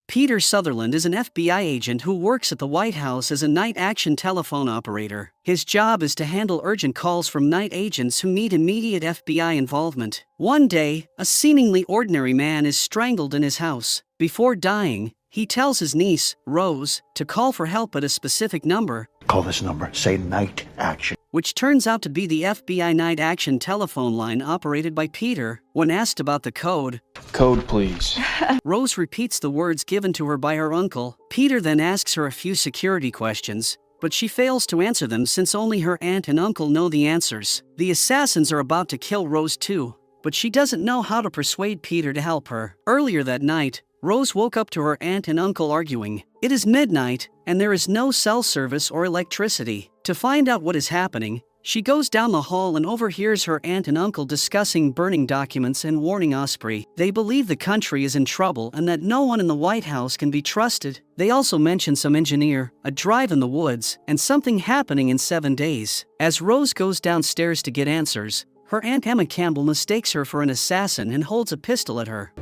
Peter Sutherland is an FBI agent who works at the White House as a night action telephone operator. His job is to handle urgent calls from night agents who need immediate FBI involvement. One day, a seemingly ordinary man is strangled in his house. Before dying, he tells his niece, Rose, to call for help at a specific number. Call this number, say night action. Which turns out to be the FBI night action telephone line operated by Peter. When asked about the code, "Code, please." Rose repeats the words given to her by her uncle. Peter then asks her a few security questions, but she fails to answer them since only her aunt and uncle know the answers. The assassins are about to kill Rose too, but she doesn't know how to persuade Peter to help her. Earlier that night, Rose woke up to her aunt and uncle arguing. It is midnight, and there is no cell service or electricity. To find out what is happening, she goes down the hall and overhears her aunt and uncle discussing burning documents and warning Osprey. They believe the country is in trouble and that no one in the White House can be trusted. They also mention some engineer, a drive in the woods, and something happening in 7 days. As Rose goes downstairs to get answers, her Aunt Emma Campbell mistakes her for an assassin and holds a pistol at her.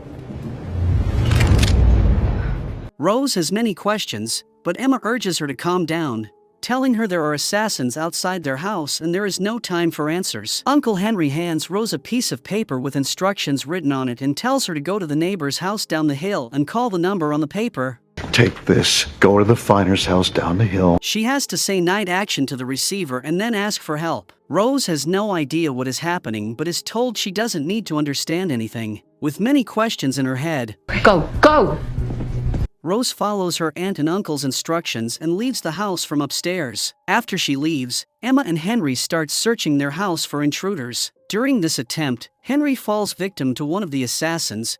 Rose has many questions, but Emma urges her to calm down, telling her there are assassins outside their house and there is no time for answers. Uncle Henry hands Rose a piece of paper with instructions written on it and tells her to go to the neighbor's house down the hill and call the number on the paper. Take this, go to the Finer's house down the hill. She has to say night action to the receiver and then ask for help. Rose has no idea what is happening but is told she doesn't need to understand anything. With many questions in her head, Go! Rose follows her aunt and uncle's instructions and leaves the house from upstairs. After she leaves, Emma and Henry start searching their house for intruders. During this attempt, Henry falls victim to one of the assassins,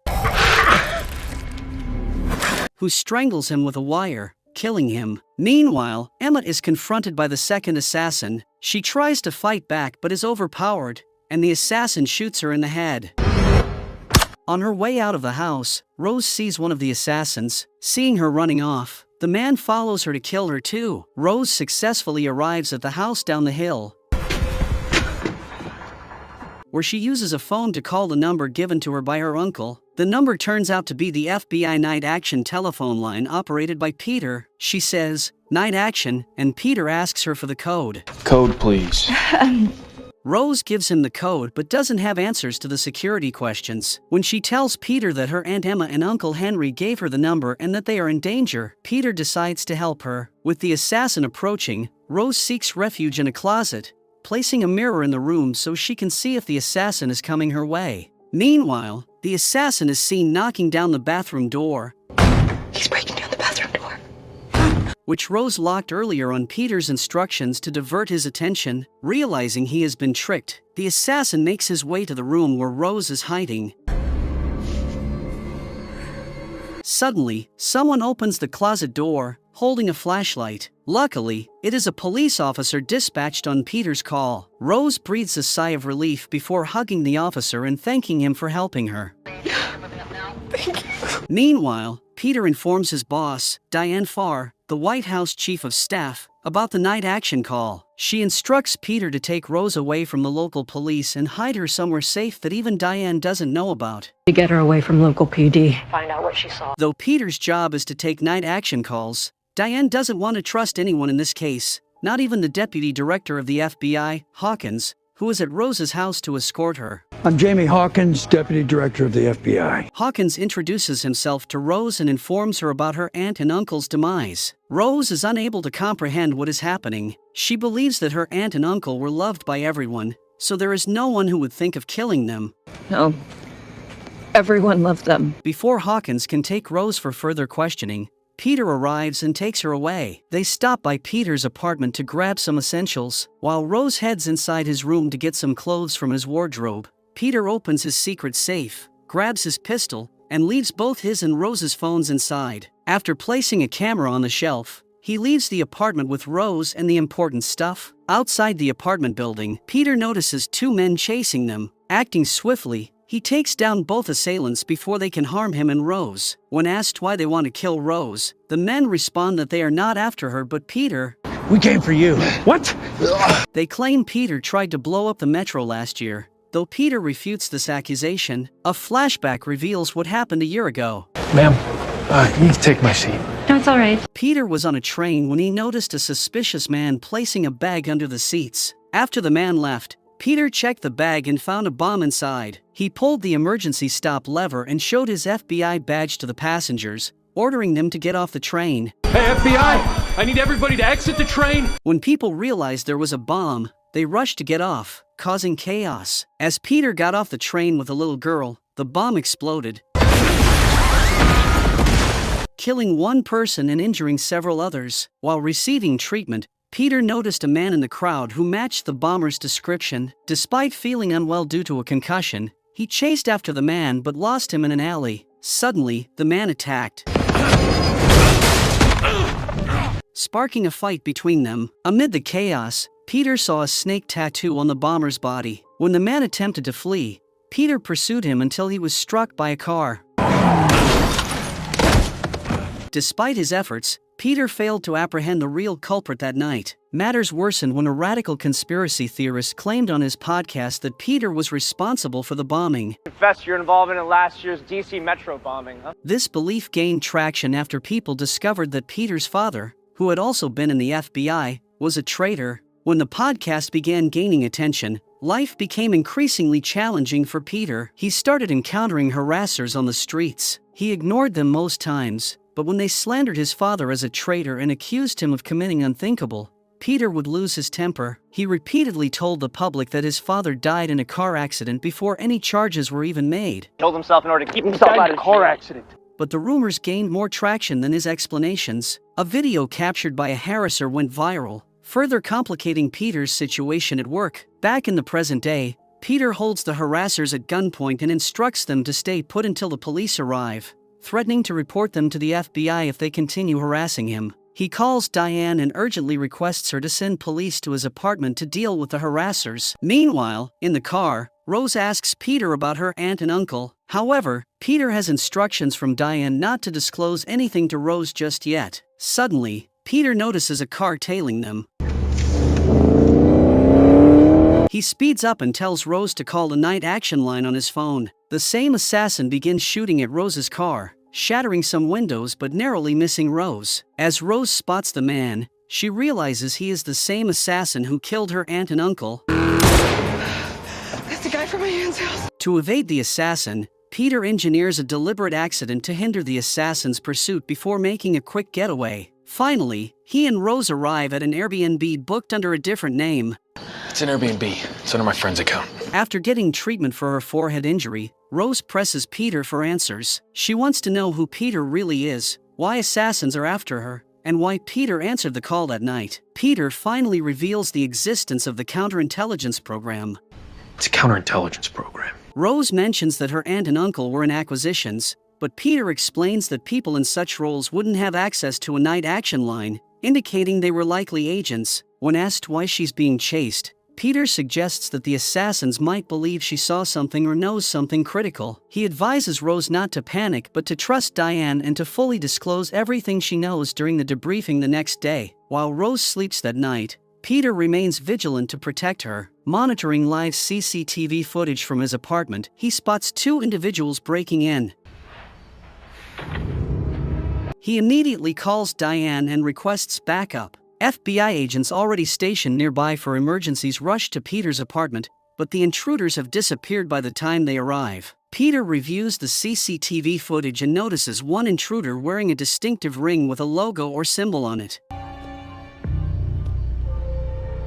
who strangles him with a wire, killing him. Meanwhile, Emma is confronted by the second assassin. She tries to fight back but is overpowered, and the assassin shoots her in the head. On her way out of the house, Rose sees one of the assassins. Seeing her running off, the man follows her to kill her too. Rose successfully arrives at the house down the hill, where she uses a phone to call the number given to her by her uncle. The number turns out to be the FBI night action telephone line operated by Peter. She says, "Night action," and Peter asks her for the code. "Code, please." Rose gives him the code but doesn't have answers to the security questions. When she tells Peter that her Aunt Emma and Uncle Henry gave her the number and that they are in danger, Peter decides to help her. With the assassin approaching, Rose seeks refuge in a closet, placing a mirror in the room so she can see if the assassin is coming her way. Meanwhile, the assassin is seen knocking down the bathroom door. He's breaking down the bathroom door. Which Rose locked earlier on Peter's instructions to divert his attention. Realizing he has been tricked, the assassin makes his way to the room where Rose is hiding. Suddenly, someone opens the closet door, holding a flashlight. Luckily, it is a police officer dispatched on Peter's call. Rose breathes a sigh of relief before hugging the officer and thanking him for helping her. Thank you. Meanwhile, Peter informs his boss, Diane Farr, the White House Chief of Staff, about the night action call. She instructs Peter to take Rose away from the local police and hide her somewhere safe that even Diane doesn't know about. To get her away from local PD. Find out what she saw. Though Peter's job is to take night action calls, Diane doesn't want to trust anyone in this case, not even the deputy director of the FBI, Hawkins, who is at Rose's house to escort her. I'm Jamie Hawkins, Deputy Director of the FBI. Hawkins introduces himself to Rose and informs her about her aunt and uncle's demise. Rose is unable to comprehend what is happening. She believes that her aunt and uncle were loved by everyone, so there is no one who would think of killing them. No. Everyone loved them. Before Hawkins can take Rose for further questioning, Peter arrives and takes her away. They stop by Peter's apartment to grab some essentials. While Rose heads inside his room to get some clothes from his wardrobe, Peter opens his secret safe, grabs his pistol, and leaves both his and Rose's phones inside. After placing a camera on the shelf, he leaves the apartment with Rose and the important stuff. Outside the apartment building, Peter notices two men chasing them. Acting swiftly, he takes down both assailants before they can harm him and Rose. When asked why they want to kill Rose, the men respond that they are not after her but Peter. We came for you. What? They claim Peter tried to blow up the metro last year. Though Peter refutes this accusation, a flashback reveals what happened a year ago. Ma'am, You can take my seat. No, it's all right. Peter was on a train when he noticed a suspicious man placing a bag under the seats. After the man left, Peter checked the bag and found a bomb inside. He pulled the emergency stop lever and showed his FBI badge to the passengers, ordering them to get off the train. Hey, FBI! I need everybody to exit the train! When people realized there was a bomb, they rushed to get off, causing chaos. As Peter got off the train with a little girl, the bomb exploded, killing one person and injuring several others. While receiving treatment, Peter noticed a man in the crowd who matched the bomber's description. Despite feeling unwell due to a concussion, he chased after the man but lost him in an alley. Suddenly, the man attacked, sparking a fight between them. Amid the chaos, Peter saw a snake tattoo on the bomber's body. When the man attempted to flee, Peter pursued him until he was struck by a car. Despite his efforts, Peter failed to apprehend the real culprit that night. Matters worsened when a radical conspiracy theorist claimed on his podcast that Peter was responsible for the bombing. Confess your involvement in last year's DC Metro bombing, huh? This belief gained traction after people discovered that Peter's father, who had also been in the FBI, was a traitor. When the podcast began gaining attention, life became increasingly challenging for Peter. He started encountering harassers on the streets. He ignored them most times, but when they slandered his father as a traitor and accused him of committing unthinkable, Peter would lose his temper. He repeatedly told the public that his father died in a car accident before any charges were even made. Killed himself in order to keep himself out of car accident. But the rumors gained more traction than his explanations. A video captured by a harasser went viral, further complicating Peter's situation at work. Back in the present day, Peter holds the harassers at gunpoint and instructs them to stay put until the police arrive, threatening to report them to the FBI if they continue harassing him. He calls Diane and urgently requests her to send police to his apartment to deal with the harassers. Meanwhile, in the car, Rose asks Peter about her aunt and uncle. However, Peter has instructions from Diane not to disclose anything to Rose just yet. Suddenly, Peter notices a car tailing them. He speeds up and tells Rose to call the night action line on his phone. The same assassin begins shooting at Rose's car, shattering some windows but narrowly missing Rose. As Rose spots the man, she realizes he is the same assassin who killed her aunt and uncle. That's the guy from my aunt's house. To evade the assassin, Peter engineers a deliberate accident to hinder the assassin's pursuit before making a quick getaway. Finally, he and Rose arrive at an Airbnb booked under a different name. It's an Airbnb. It's under my friend's account. After getting treatment for her forehead injury, Rose presses Peter for answers. She wants to know who Peter really is, why assassins are after her, and why Peter answered the call that night. Peter finally reveals the existence of the counterintelligence program. It's a counterintelligence program. Rose mentions that her aunt and uncle were in acquisitions, but Peter explains that people in such roles wouldn't have access to a night action line, indicating they were likely agents. When asked why she's being chased, Peter suggests that the assassins might believe she saw something or knows something critical. He advises Rose not to panic but to trust Diane and to fully disclose everything she knows during the debriefing the next day. While Rose sleeps that night, Peter remains vigilant to protect her. Monitoring live CCTV footage from his apartment, he spots two individuals breaking in. He immediately calls Diane and requests backup. FBI agents already stationed nearby for emergencies rush to Peter's apartment, but the intruders have disappeared by the time they arrive. Peter reviews the CCTV footage and notices one intruder wearing a distinctive ring with a logo or symbol on it.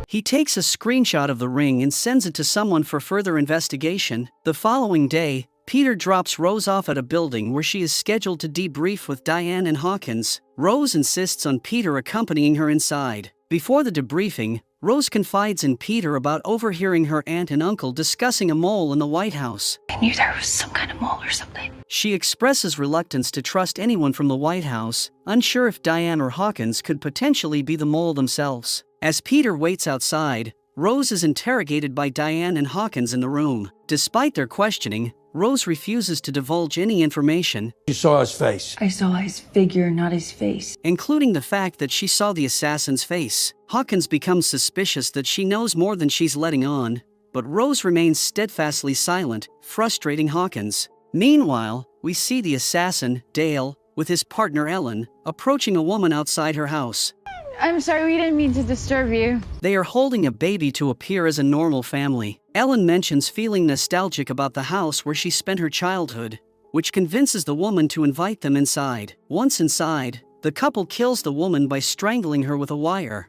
He takes a screenshot of the ring and sends it to someone for further investigation. The following day, Peter drops Rose off at a building where she is scheduled to debrief with Diane and Hawkins. Rose insists on Peter accompanying her inside. Before the debriefing, Rose confides in Peter about overhearing her aunt and uncle discussing a mole in the White House. I knew there was some kind of mole or something. She expresses reluctance to trust anyone from the White House, unsure if Diane or Hawkins could potentially be the mole themselves. As Peter waits outside, Rose is interrogated by Diane and Hawkins in the room. Despite their questioning, Rose refuses to divulge any information. You saw his face. I saw his figure, not his face. Including the fact that she saw the assassin's face. Hawkins becomes suspicious that she knows more than she's letting on, but Rose remains steadfastly silent, frustrating Hawkins. Meanwhile, we see the assassin, Dale, with his partner Ellen, approaching a woman outside her house. I'm sorry, we didn't mean to disturb you. They are holding a baby to appear as a normal family. Ellen mentions feeling nostalgic about the house where she spent her childhood, which convinces the woman to invite them inside. Once inside, the couple kills the woman by strangling her with a wire.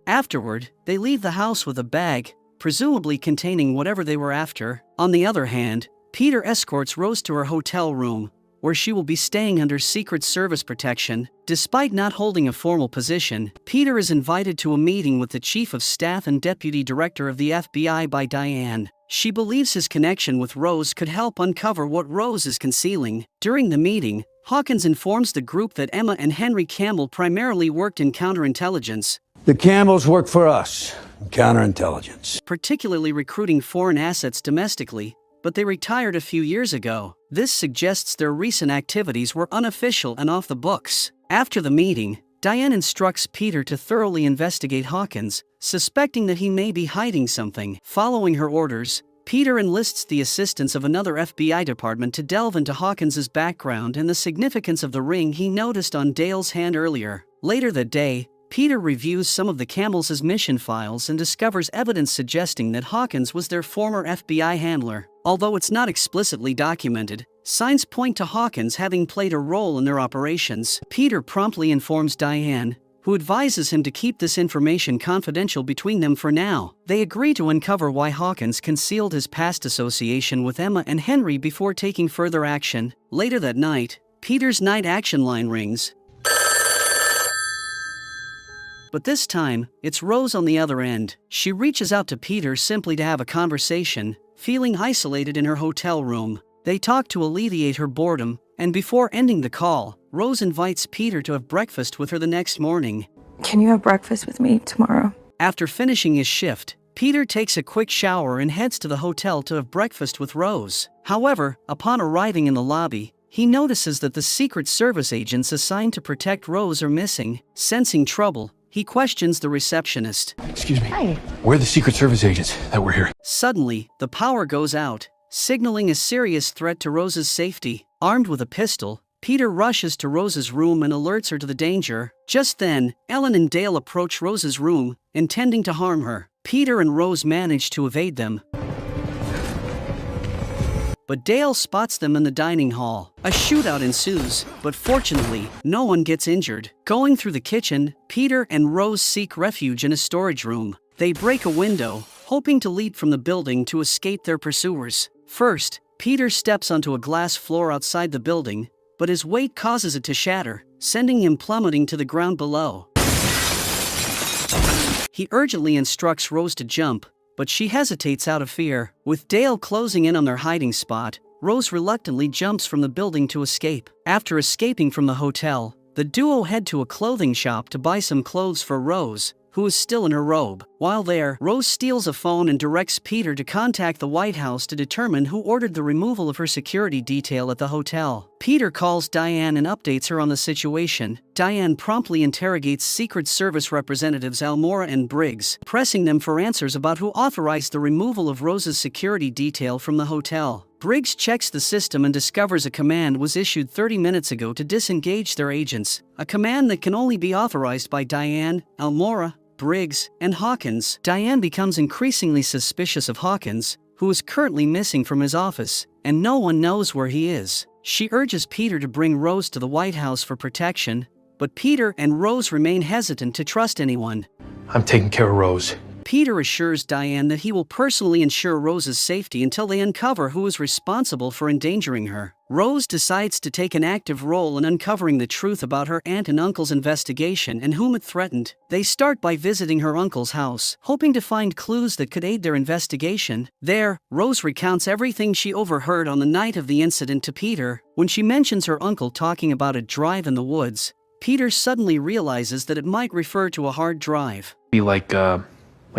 Afterward, they leave the house with a bag, presumably containing whatever they were after. On the other hand, Peter escorts Rose to her hotel room, where she will be staying under Secret Service protection. Despite not holding a formal position, Peter is invited to a meeting with the Chief of Staff and Deputy Director of the FBI by Diane. She believes his connection with Rose could help uncover what Rose is concealing. During the meeting, Hawkins informs the group that Emma and Henry Campbell primarily worked in counterintelligence, The Campbells work for us. Counterintelligence. particularly recruiting foreign assets domestically, but they retired a few years ago. This suggests their recent activities were unofficial and off the books. After the meeting, Diane instructs Peter to thoroughly investigate Hawkins, suspecting that he may be hiding something. Following her orders, Peter enlists the assistance of another FBI department to delve into Hawkins's background and the significance of the ring he noticed on Dale's hand earlier. Later that day, Peter reviews some of the Campbells' mission files and discovers evidence suggesting that Hawkins was their former FBI handler. Although it's not explicitly documented, signs point to Hawkins having played a role in their operations. Peter promptly informs Diane, who advises him to keep this information confidential between them for now. They agree to uncover why Hawkins concealed his past association with Emma and Henry before taking further action. Later that night, Peter's night action line rings. But this time, it's Rose on the other end. She reaches out to Peter simply to have a conversation, feeling isolated in her hotel room. They talk to alleviate her boredom, and before ending the call, Rose invites Peter to have breakfast with her the next morning. Can you have breakfast with me tomorrow? After finishing his shift, Peter takes a quick shower and heads to the hotel to have breakfast with Rose. However, upon arriving in the lobby, he notices that the Secret Service agents assigned to protect Rose are missing. Sensing trouble, he questions the receptionist. Excuse me. Hi. Where are the Secret Service agents that were here? Suddenly, the power goes out, signaling a serious threat to Rose's safety. Armed with a pistol, Peter rushes to Rose's room and alerts her to the danger. Just then, Ellen and Dale approach Rose's room, intending to harm her. Peter and Rose manage to evade them, but Dale spots them in the dining hall. A shootout ensues, but fortunately, no one gets injured. Going through the kitchen, Peter and Rose seek refuge in a storage room. They break a window, hoping to leap from the building to escape their pursuers. First, Peter steps onto a glass floor outside the building, but his weight causes it to shatter, sending him plummeting to the ground below. He urgently instructs Rose to jump, but she hesitates out of fear. With Dale closing in on their hiding spot, Rose reluctantly jumps from the building to escape. After escaping from the hotel, the duo head to a clothing shop to buy some clothes for Rose, who is still in her robe. While there, Rose steals a phone and directs Peter to contact the White House to determine who ordered the removal of her security detail at the hotel. Peter calls Diane and updates her on the situation. Diane promptly interrogates Secret Service representatives Almora and Briggs, pressing them for answers about who authorized the removal of Rose's security detail from the hotel. Briggs checks the system and discovers a command was issued 30 minutes ago to disengage their agents, a command that can only be authorized by Diane, Almora, Briggs, and Hawkins. Diane becomes increasingly suspicious of Hawkins, who is currently missing from his office, and no one knows where he is. She urges Peter to bring Rose to the White House for protection, but Peter and Rose remain hesitant to trust anyone. I'm taking care of Rose. Peter assures Diane that he will personally ensure Rose's safety until they uncover who is responsible for endangering her. Rose decides to take an active role in uncovering the truth about her aunt and uncle's investigation and whom it threatened. They start by visiting her uncle's house, hoping to find clues that could aid their investigation. There, Rose recounts everything she overheard on the night of the incident to Peter. When she mentions her uncle talking about a drive in the woods, Peter suddenly realizes that it might refer to a hard drive. Be like a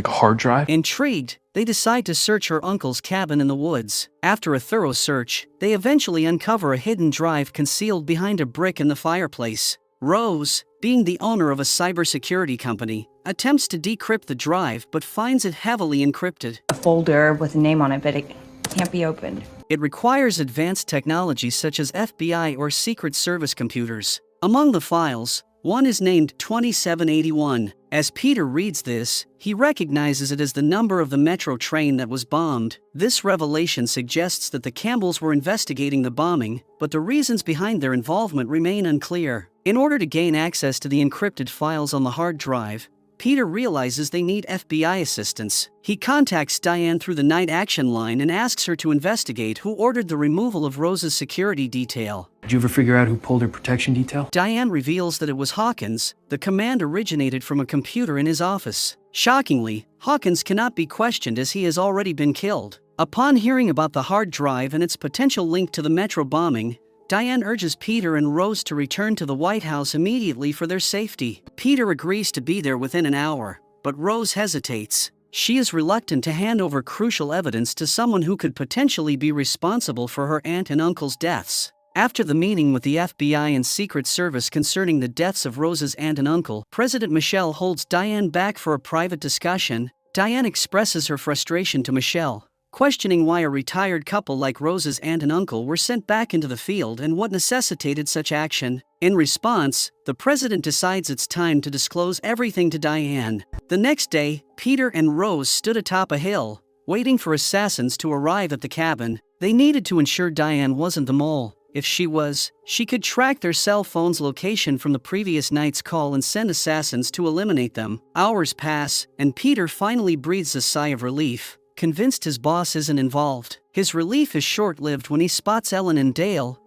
hard drive? Intrigued, they decide to search her uncle's cabin in the woods. After a thorough search, they eventually uncover a hidden drive concealed behind a brick in the fireplace. Rose, being the owner of a cybersecurity company, attempts to decrypt the drive but finds it heavily encrypted. A folder with a name on it, but it can't be opened. It requires advanced technology such as FBI or Secret Service computers. Among the files, one is named 2781. As Peter reads this, he recognizes it as the number of the metro train that was bombed. This revelation suggests that the Campbells were investigating the bombing, but the reasons behind their involvement remain unclear. In order to gain access to the encrypted files on the hard drive, Peter realizes they need FBI assistance. He contacts Diane through the night action line and asks her to investigate who ordered the removal of Rose's security detail. Did you ever figure out who pulled her protection detail? Diane reveals that it was Hawkins. The command originated from a computer in his office. Shockingly, Hawkins cannot be questioned as he has already been killed. Upon hearing about the hard drive and its potential link to the metro bombing, Diane urges Peter and Rose to return to the White House immediately for their safety. Peter agrees to be there within an hour, but Rose hesitates. She is reluctant to hand over crucial evidence to someone who could potentially be responsible for her aunt and uncle's deaths. After the meeting with the FBI and Secret Service concerning the deaths of Rose's aunt and uncle, President Michelle holds Diane back for a private discussion. Diane expresses her frustration to Michelle, questioning why a retired couple like Rose's aunt and uncle were sent back into the field and what necessitated such action. In response, the president decides it's time to disclose everything to Diane. The next day, Peter and Rose stood atop a hill, waiting for assassins to arrive at the cabin. They needed to ensure Diane wasn't the mole. If she was, she could track their cell phone's location from the previous night's call and send assassins to eliminate them. Hours pass, and Peter finally breathes a sigh of relief, convinced his boss isn't involved. His relief is short-lived when he spots Ellen and Dale,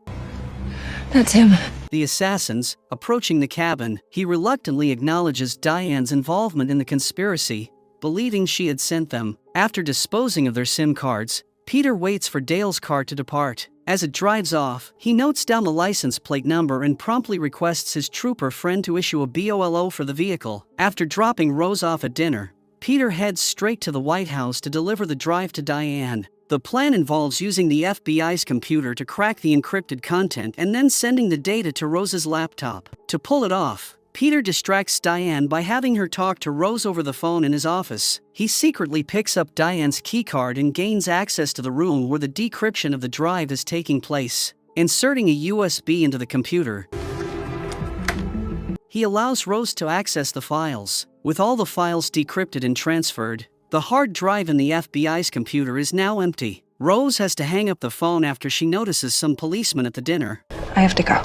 That's him. the assassins, approaching the cabin. He reluctantly acknowledges Diane's involvement in the conspiracy, believing she had sent them. After disposing of their SIM cards, Peter waits for Dale's car to depart. As it drives off, he notes down the license plate number and promptly requests his trooper friend to issue a BOLO for the vehicle. After dropping Rose off at dinner, Peter heads straight to the White House to deliver the drive to Diane. The plan involves using the FBI's computer to crack the encrypted content and then sending the data to Rose's laptop. To pull it off, Peter distracts Diane by having her talk to Rose over the phone in his office. He secretly picks up Diane's keycard and gains access to the room where the decryption of the drive is taking place. Inserting a USB into the computer, he allows Rose to access the files. With all the files decrypted and transferred, the hard drive in the FBI's computer is now empty. Rose has to hang up the phone after she notices some policemen at the dinner. I have to go.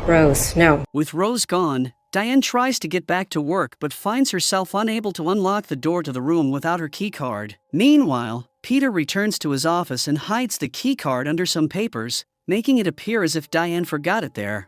Rose, no. With Rose gone, Diane tries to get back to work but finds herself unable to unlock the door to the room without her keycard. Meanwhile, Peter returns to his office and hides the keycard under some papers, making it appear as if Diane forgot it there.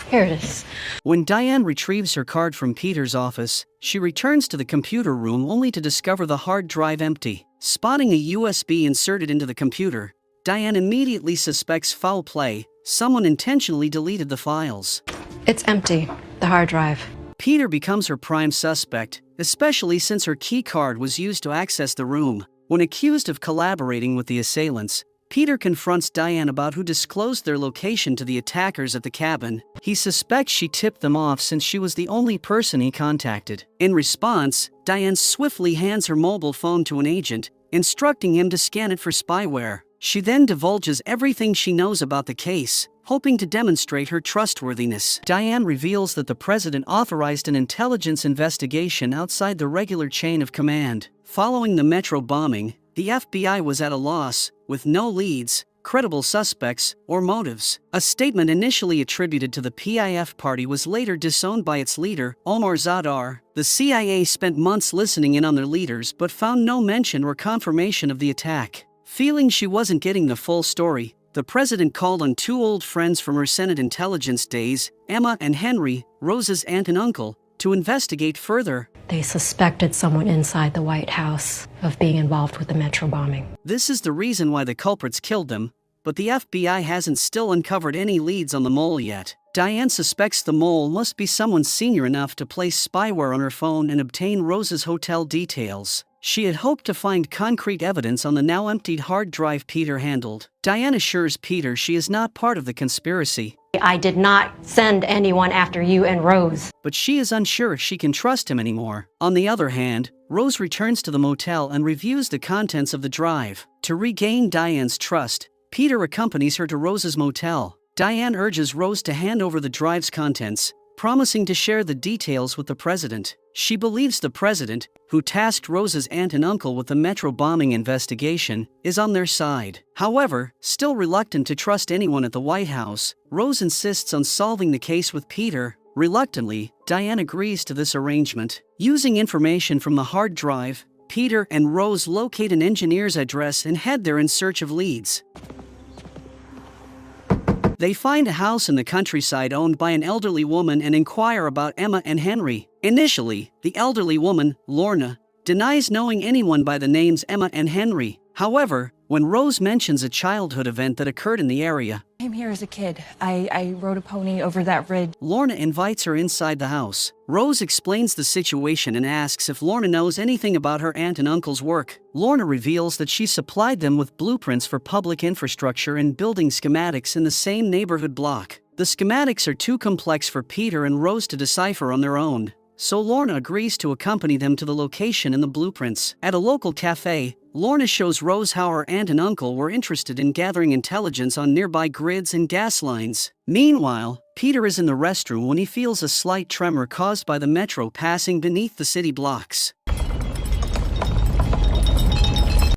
Here it is. When Diane retrieves her card from Peter's office, she returns to the computer room only to discover the hard drive empty. Spotting a USB inserted into the computer, Diane immediately suspects foul play. Someone intentionally deleted the files. It's empty. The hard drive. Peter becomes her prime suspect, especially since her keycard was used to access the room. When accused of collaborating with the assailants, Peter confronts Diane about who disclosed their location to the attackers at the cabin. He suspects she tipped them off since she was the only person he contacted. In response, Diane swiftly hands her mobile phone to an agent, instructing him to scan it for spyware. She then divulges everything she knows about the case, hoping to demonstrate her trustworthiness. Diane reveals that the president authorized an intelligence investigation outside the regular chain of command. Following the metro bombing, the FBI was at a loss, with no leads, credible suspects, or motives. A statement initially attributed to the PIF party was later disowned by its leader, Omar Zadar. The CIA spent months listening in on their leaders but found no mention or confirmation of the attack. Feeling she wasn't getting the full story, the president called on two old friends from her Senate intelligence days, Emma and Henry, Rose's aunt and uncle, to investigate further. They suspected someone inside the White House of being involved with the metro bombing. This is the reason why the culprits killed them, but the FBI hasn't still uncovered any leads on the mole yet. Diane suspects the mole must be someone senior enough to place spyware on her phone and obtain Rose's hotel details. She had hoped to find concrete evidence on the now emptied hard drive Peter handled. Diane assures Peter she is not part of the conspiracy. I did not send anyone after you and Rose. But she is unsure if she can trust him anymore. On the other hand, Rose returns to the motel and reviews the contents of the drive. To regain Diane's trust, Peter accompanies her to Rose's motel. Diane urges Rose to hand over the drive's contents, promising to share the details with the president. She believes the president, who tasked Rose's aunt and uncle with the Metro bombing investigation, is on their side. However, still reluctant to trust anyone at the White House, Rose insists on solving the case with Peter. Reluctantly, Diane agrees to this arrangement. Using information from the hard drive, Peter and Rose locate an engineer's address and head there in search of leads. They find a house in the countryside owned by an elderly woman and inquire about Emma and Henry. Initially, the elderly woman, Lorna, denies knowing anyone by the names Emma and Henry. However, when Rose mentions a childhood event that occurred in the area, I came here as a kid. I rode a pony over that ridge. Lorna invites her inside the house. Rose explains the situation and asks if Lorna knows anything about her aunt and uncle's work. Lorna reveals that she supplied them with blueprints for public infrastructure and building schematics in the same neighborhood block. The schematics are too complex for Peter and Rose to decipher on their own, so Lorna agrees to accompany them to the location in the blueprints. At a local cafe, Lorna shows Rose how her aunt and uncle were interested in gathering intelligence on nearby grids and gas lines. Meanwhile, Peter is in the restroom when he feels a slight tremor caused by the metro passing beneath the city blocks.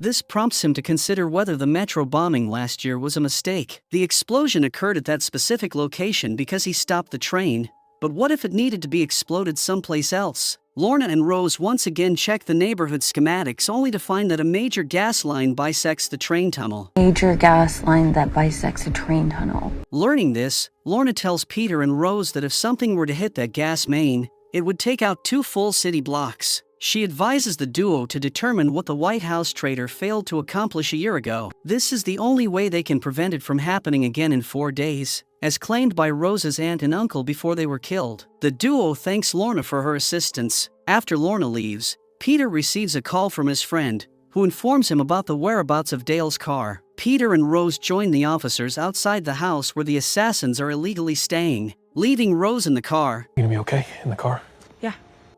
This prompts him to consider whether the metro bombing last year was a mistake. The explosion occurred at that specific location because he stopped the train, but what if it needed to be exploded someplace else? Lorna and Rose once again check the neighborhood schematics only to find that a major gas line bisects the train tunnel. Major gas line that bisects a train tunnel. Learning this, Lorna tells Peter and Rose that if something were to hit that gas main, it would take out 2 full city blocks. She advises the duo to determine what the White House traitor failed to accomplish a year ago. This is the only way they can prevent it from happening again in 4 days, as claimed by Rose's aunt and uncle before they were killed. The duo thanks Lorna for her assistance. After Lorna leaves, Peter receives a call from his friend, who informs him about the whereabouts of Dale's car. Peter and Rose join the officers outside the house where the assassins are illegally staying, leaving Rose in the car. You gonna be okay in the car? Yeah.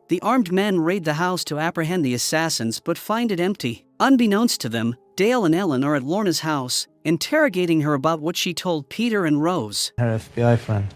The armed men raid the house to apprehend the assassins but find it empty. Unbeknownst to them, Dale and Ellen are at Lorna's house, interrogating her about what she told Peter and Rose. Her FBI friend.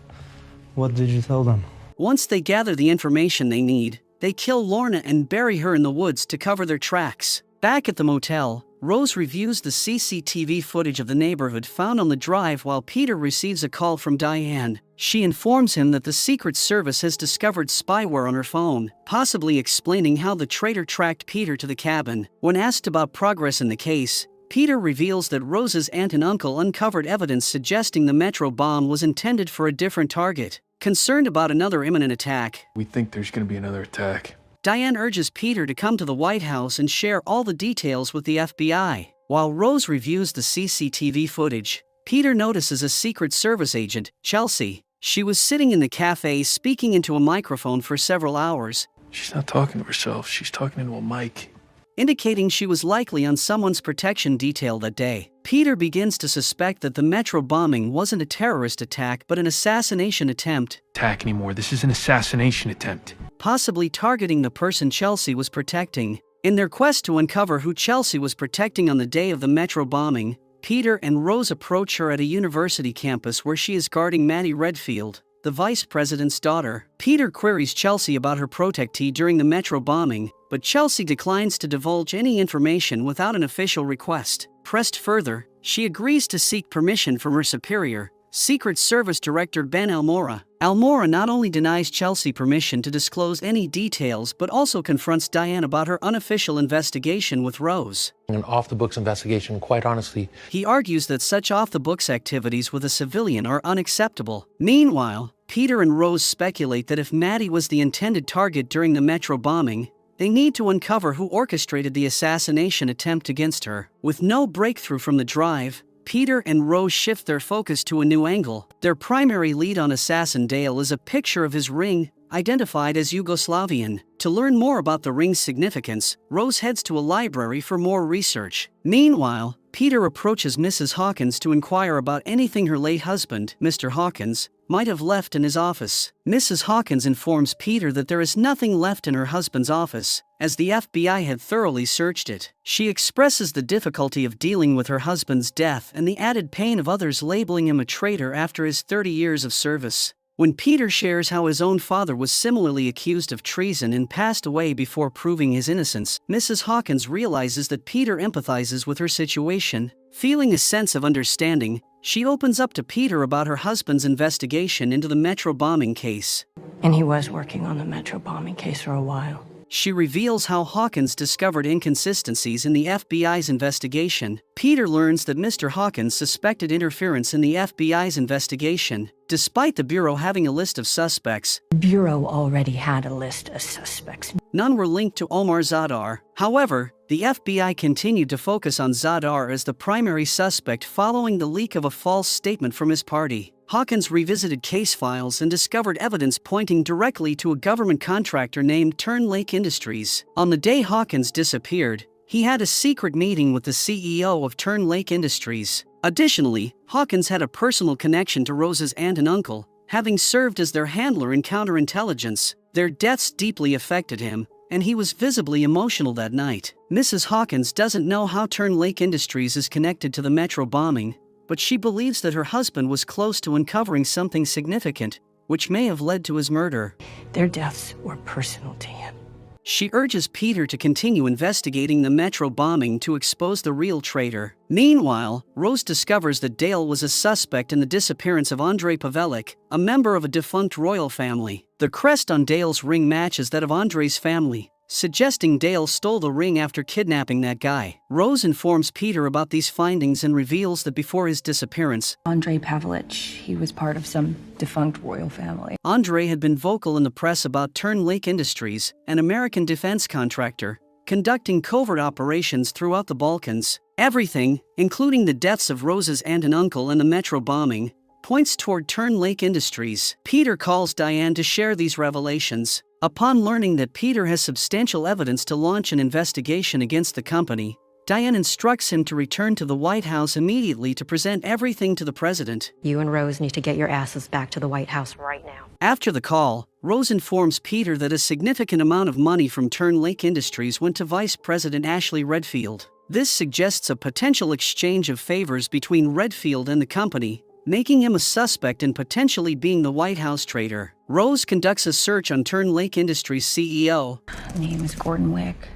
What did you tell them? Once they gather the information they need, they kill Lorna and bury her in the woods to cover their tracks. Back at the motel, Rose reviews the CCTV footage of the neighborhood found on the drive while Peter receives a call from Diane. She informs him that the Secret Service has discovered spyware on her phone, possibly explaining how the traitor tracked Peter to the cabin. When asked about progress in the case, Peter reveals that Rose's aunt and uncle uncovered evidence suggesting the metro bomb was intended for a different target. Concerned about another imminent attack, We think there's gonna be another attack. Diane urges Peter to come to the White House and share all the details with the FBI. While Rose reviews the CCTV footage, Peter notices a Secret Service agent, Chelsea. She was sitting in the cafe speaking into a microphone for several hours, She's not talking to herself, she's talking into a mic. indicating she was likely on someone's protection detail that day. Peter begins to suspect that the metro bombing wasn't a terrorist attack but an assassination attempt, Attack anymore, this is an assassination attempt. possibly targeting the person Chelsea was protecting. In their quest to uncover who Chelsea was protecting on the day of the metro bombing, Peter and Rose approach her at a university campus where she is guarding Maddie Redfield, the vice president's daughter. Peter queries Chelsea about her protectee during the metro bombing, but Chelsea declines to divulge any information without an official request. Pressed further, she agrees to seek permission from her superior, Secret Service Director Ben Almora. Almora not only denies Chelsea permission to disclose any details but also confronts Diane about her unofficial investigation with Rose. An off-the-books investigation, quite honestly. He argues that such off-the-books activities with a civilian are unacceptable. Meanwhile, Peter and Rose speculate that if Maddie was the intended target during the metro bombing, they need to uncover who orchestrated the assassination attempt against her. With no breakthrough from the drive, Peter and Rose shift their focus to a new angle. Their primary lead on assassin Dale is a picture of his ring, identified as Yugoslavian. To learn more about the ring's significance, Rose heads to a library for more research. Meanwhile, Peter approaches Mrs. Hawkins to inquire about anything her late husband, Mr. Hawkins, might have left in his office. Mrs. Hawkins informs Peter that there is nothing left in her husband's office, as the FBI had thoroughly searched it. She expresses the difficulty of dealing with her husband's death and the added pain of others labeling him a traitor after his 30 years of service. When Peter shares how his own father was similarly accused of treason and passed away before proving his innocence, Mrs. Hawkins realizes that Peter empathizes with her situation. Feeling a sense of understanding, she opens up to Peter about her husband's investigation into the Metro bombing case. And he was working on the Metro bombing case for a while. She reveals how Hawkins discovered inconsistencies in the FBI's investigation. Peter learns that Mr. Hawkins suspected interference in the FBI's investigation, despite the Bureau having a list of suspects. The Bureau already had a list of suspects. None were linked to Omar Zadar. However, the FBI continued to focus on Zadar as the primary suspect following the leak of a false statement from his party. Hawkins revisited case files and discovered evidence pointing directly to a government contractor named Turn Lake Industries. On the day Hawkins disappeared, he had a secret meeting with the CEO of Turn Lake Industries. Additionally, Hawkins had a personal connection to Rose's aunt and uncle, having served as their handler in counterintelligence. Their deaths deeply affected him, and he was visibly emotional that night. Mrs. Hawkins doesn't know how Turn Lake Industries is connected to the Metro bombing, but she believes that her husband was close to uncovering something significant, which may have led to his murder. Their deaths were personal to him. She urges Peter to continue investigating the Metro bombing to expose the real traitor. Meanwhile, Rose discovers that Dale was a suspect in the disappearance of Andrei Pavelich, a member of a defunct royal family. The crest on Dale's ring matches that of Andrei's family, suggesting Dale stole the ring after kidnapping that guy. Rose informs Peter about these findings and reveals that before his disappearance, Andrei Pavelich, he was part of some defunct royal family. Andrei had been vocal in the press about Turn Lake Industries, an American defense contractor, conducting covert operations throughout the Balkans. Everything, including the deaths of Rose's aunt and uncle and the Metro bombing, points toward Turn Lake Industries. Peter calls Diane to share these revelations. Upon learning that Peter has substantial evidence to launch an investigation against the company, Diane instructs him to return to the White House immediately to present everything to the president. You and Rose need to get your asses back to the White House right now. After the call, Rose informs Peter that a significant amount of money from Turn Lake Industries went to Vice President Ashley Redfield. This suggests a potential exchange of favors between Redfield and the company, making him a suspect in potentially being the White House traitor. Rose conducts a search on Turn Lake Industries' CEO, Name is Gordon Wick,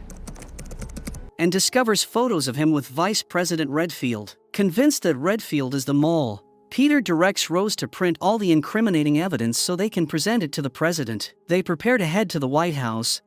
and discovers photos of him with Vice President Redfield. Convinced that Redfield is the mole, Peter directs Rose to print all the incriminating evidence so they can present it to the president. They prepare to head to the White House,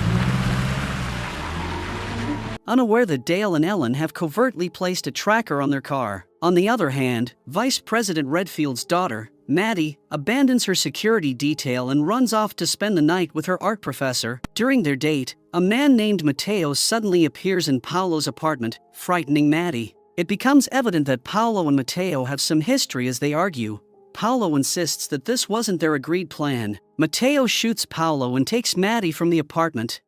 unaware that Dale and Ellen have covertly placed a tracker on their car. On the other hand, Vice President Redfield's daughter, Maddie, abandons her security detail and runs off to spend the night with her art professor. During their date, a man named Mateo suddenly appears in Paolo's apartment, frightening Maddie. It becomes evident that Paolo and Mateo have some history as they argue. Paolo insists that this wasn't their agreed plan. Mateo shoots Paolo and takes Maddie from the apartment.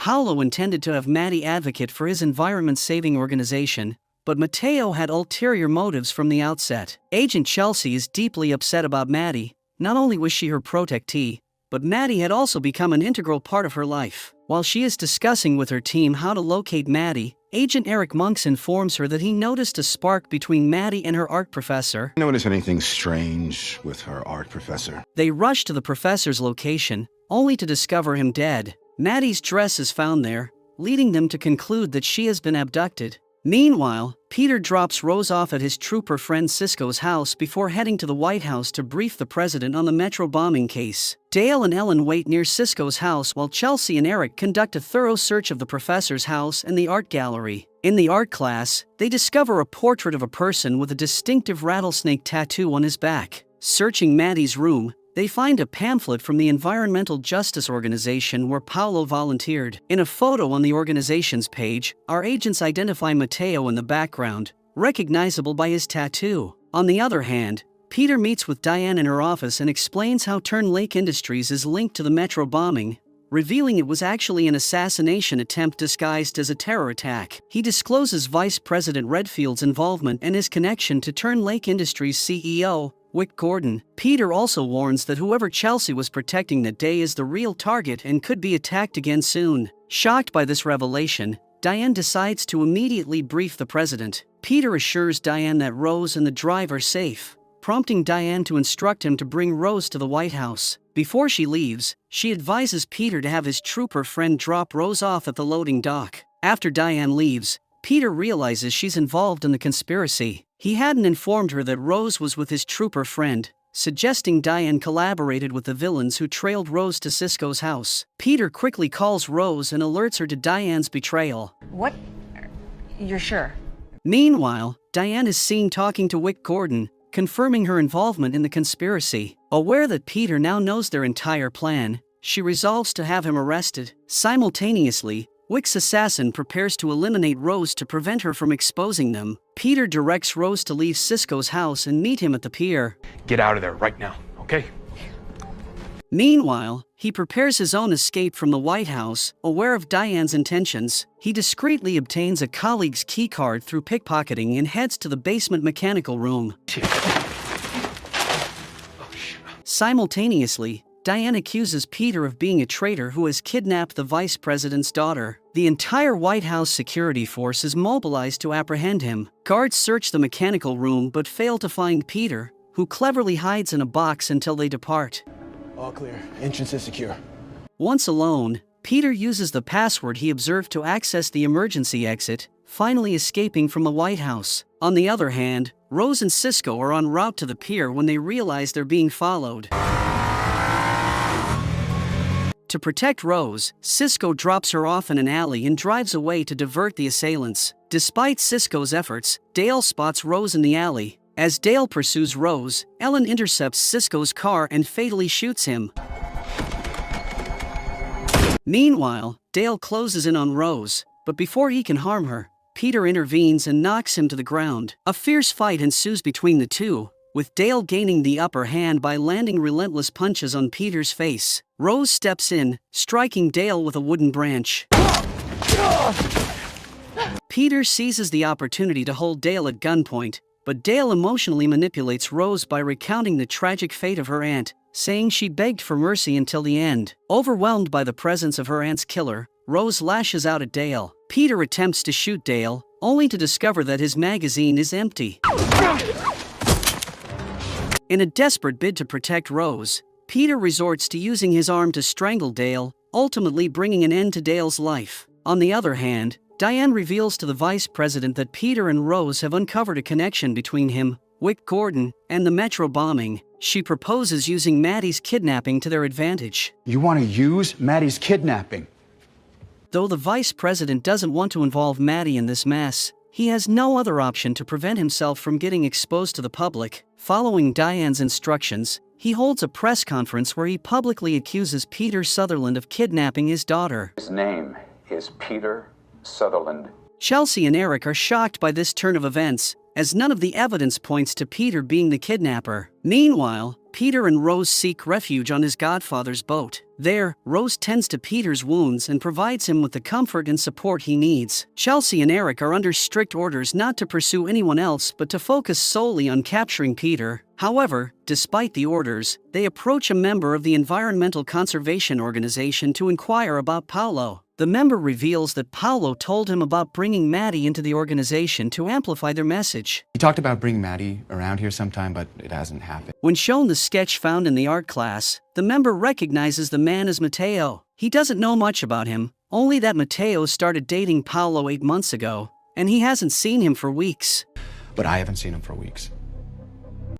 Paolo intended to have Maddie advocate for his environment-saving organization, but Mateo had ulterior motives from the outset. Agent Chelsea is deeply upset about Maddie. Not only was she her protectee, but Maddie had also become an integral part of her life. While she is discussing with her team how to locate Maddie, Agent Eric Monks informs her that he noticed a spark between Maddie and her art professor. Notice anything strange with her art professor? They rush to the professor's location, only to discover him dead. Maddie's dress is found there, leading them to conclude that she has been abducted. Meanwhile, Peter drops Rose off at his trooper friend Cisco's house before heading to the White House to brief the president on the Metro bombing case. Dale and Ellen wait near Cisco's house while Chelsea and Eric conduct a thorough search of the professor's house and the art gallery. In the art class, they discover a portrait of a person with a distinctive rattlesnake tattoo on his back. Searching Maddie's room, they find a pamphlet from the Environmental Justice Organization where Paolo volunteered. In a photo on the organization's page, our agents identify Mateo in the background, recognizable by his tattoo. On the other hand, Peter meets with Diane in her office and explains how Turn Lake Industries is linked to the Metro bombing, revealing it was actually an assassination attempt disguised as a terror attack. He discloses Vice President Redfield's involvement and his connection to Turn Lake Industries CEO, Wick Gordon. Peter also warns that whoever Chelsea was protecting that day is the real target and could be attacked again soon. Shocked by this revelation, Diane decides to immediately brief the president. Peter assures Diane that Rose and the drive are safe, prompting Diane to instruct him to bring Rose to the White House. Before she leaves, she advises Peter to have his trooper friend drop Rose off at the loading dock. After Diane leaves, Peter realizes she's involved in the conspiracy. He hadn't informed her that Rose was with his trooper friend, suggesting Diane collaborated with the villains who trailed Rose to Cisco's house. Peter quickly calls Rose and alerts her to Diane's betrayal. What? You're sure? Meanwhile, Diane is seen talking to Wick Gordon, confirming her involvement in the conspiracy. Aware that Peter now knows their entire plan, she resolves to have him arrested. Simultaneously, Wick's assassin prepares to eliminate Rose to prevent her from exposing them. Peter directs Rose to leave Cisco's house and meet him at the pier. Get out of there right now, okay? Meanwhile, he prepares his own escape from the White House. Aware of Diane's intentions, he discreetly obtains a colleague's keycard through pickpocketing and heads to the basement mechanical room. Simultaneously, Diane accuses Peter of being a traitor who has kidnapped the vice president's daughter. The entire White House security force is mobilized to apprehend him. Guards search the mechanical room but fail to find Peter, who cleverly hides in a box until they depart. All clear. Entrance is secure. Once alone, Peter uses the password he observed to access the emergency exit, finally escaping from the White House. On the other hand, Rose and Cisco are en route to the pier when they realize they're being followed. To protect Rose, Cisco drops her off in an alley and drives away to divert the assailants. Despite Cisco's efforts, Dale spots Rose in the alley. As Dale pursues Rose, Ellen intercepts Cisco's car and fatally shoots him. Meanwhile, Dale closes in on Rose, but before he can harm her, Peter intervenes and knocks him to the ground. A fierce fight ensues between the two, with Dale gaining the upper hand by landing relentless punches on Peter's face. Rose steps in, striking Dale with a wooden branch. Peter seizes the opportunity to hold Dale at gunpoint, but Dale emotionally manipulates Rose by recounting the tragic fate of her aunt, saying she begged for mercy until the end. Overwhelmed by the presence of her aunt's killer, Rose lashes out at Dale. Peter attempts to shoot Dale, only to discover that his magazine is empty. In a desperate bid to protect Rose, Peter resorts to using his arm to strangle Dale, ultimately bringing an end to Dale's life. On the other hand, Diane reveals to the vice president that Peter and Rose have uncovered a connection between him, Wick Gordon, and the Metro bombing. She proposes using Maddie's kidnapping to their advantage. You want to use Maddie's kidnapping? Though the vice president doesn't want to involve Maddie in this mess, he has no other option to prevent himself from getting exposed to the public. Following Diane's instructions, he holds a press conference where he publicly accuses Peter Sutherland of kidnapping his daughter. His name is Peter Sutherland. Chelsea and Eric are shocked by this turn of events, as none of the evidence points to Peter being the kidnapper. Meanwhile, Peter and Rose seek refuge on his godfather's boat. There, Rose tends to Peter's wounds and provides him with the comfort and support he needs. Chelsea and Eric are under strict orders not to pursue anyone else but to focus solely on capturing Peter. However, despite the orders, they approach a member of the Environmental Conservation Organization to inquire about Paolo. The member reveals that Paolo told him about bringing Maddie into the organization to amplify their message. He talked about bringing Maddie around here sometime, but it hasn't happened. When shown the sketch found in the art class, the member recognizes the man as Matteo. He doesn't know much about him, only that Matteo started dating Paolo 8 months ago, and he hasn't seen him for weeks. But I haven't seen him for weeks.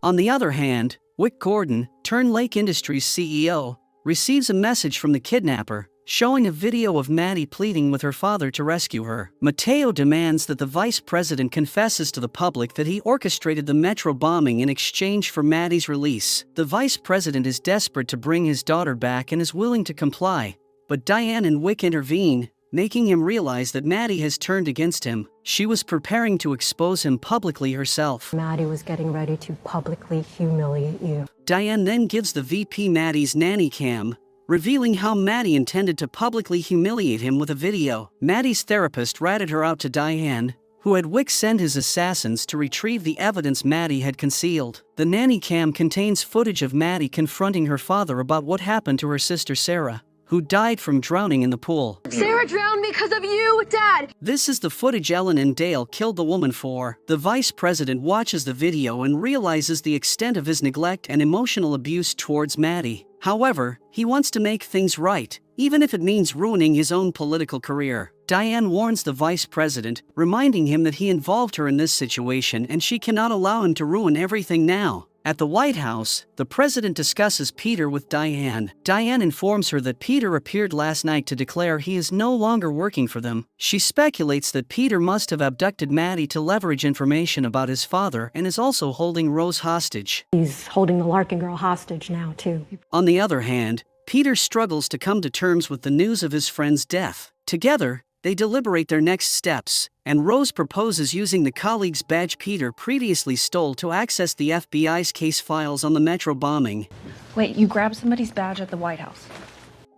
On the other hand, Wick Gordon, Turn Lake Industries CEO, receives a message from the kidnapper, showing a video of Maddie pleading with her father to rescue her. Matteo demands that the vice president confesses to the public that he orchestrated the Metro bombing in exchange for Maddie's release. The vice president is desperate to bring his daughter back and is willing to comply, but Diane and Wick intervene, making him realize that Maddie has turned against him. She was preparing to expose him publicly herself. Maddie was getting ready to publicly humiliate you. Diane then gives the VP Maddie's nanny cam, revealing how Maddie intended to publicly humiliate him with a video. Maddie's therapist ratted her out to Diane, who had Wick send his assassins to retrieve the evidence Maddie had concealed. The nanny cam contains footage of Maddie confronting her father about what happened to her sister Sarah, who died from drowning in the pool. Sarah drowned because of you, Dad! This is the footage Ellen and Dale killed the woman for. The vice president watches the video and realizes the extent of his neglect and emotional abuse towards Maddie. However, he wants to make things right, even if it means ruining his own political career. Diane warns the vice president, reminding him that he involved her in this situation and she cannot allow him to ruin everything now. At the White House, the president discusses Peter with Diane. Diane informs her that Peter appeared last night to declare he is no longer working for them. She speculates that Peter must have abducted Maddie to leverage information about his father and is also holding Rose hostage. He's holding the Larkin girl hostage now, too. On the other hand, Peter struggles to come to terms with the news of his friend's death. Together, they deliberate their next steps, and Rose proposes using the colleague's badge Peter previously stole to access the FBI's case files on the Metro bombing. Wait, you grabbed somebody's badge at the White House?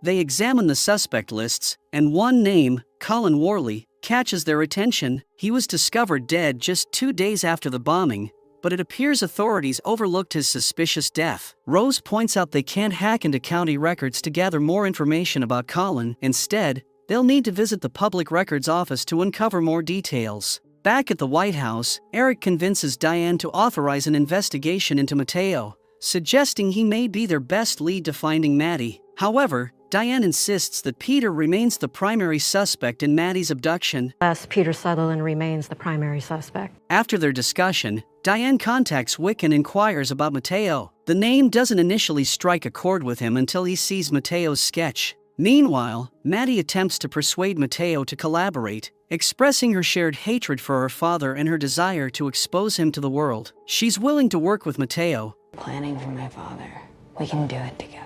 They examine the suspect lists, and one name, Colin Worley, catches their attention. He was discovered dead just 2 days after the bombing, but it appears authorities overlooked his suspicious death. Rose points out they can't hack into county records to gather more information about Colin. Instead, they'll need to visit the Public Records Office to uncover more details. Back at the White House, Eric convinces Diane to authorize an investigation into Mateo, suggesting he may be their best lead to finding Maddie. However, Diane insists that Peter remains the primary suspect in Maddie's abduction. Thus, Peter Sutherland remains the primary suspect. After their discussion, Diane contacts Wick and inquires about Mateo. The name doesn't initially strike a chord with him until he sees Mateo's sketch. Meanwhile, Maddie attempts to persuade Mateo to collaborate, expressing her shared hatred for her father and her desire to expose him to the world. She's willing to work with Mateo, Planning for my father. We can do it together.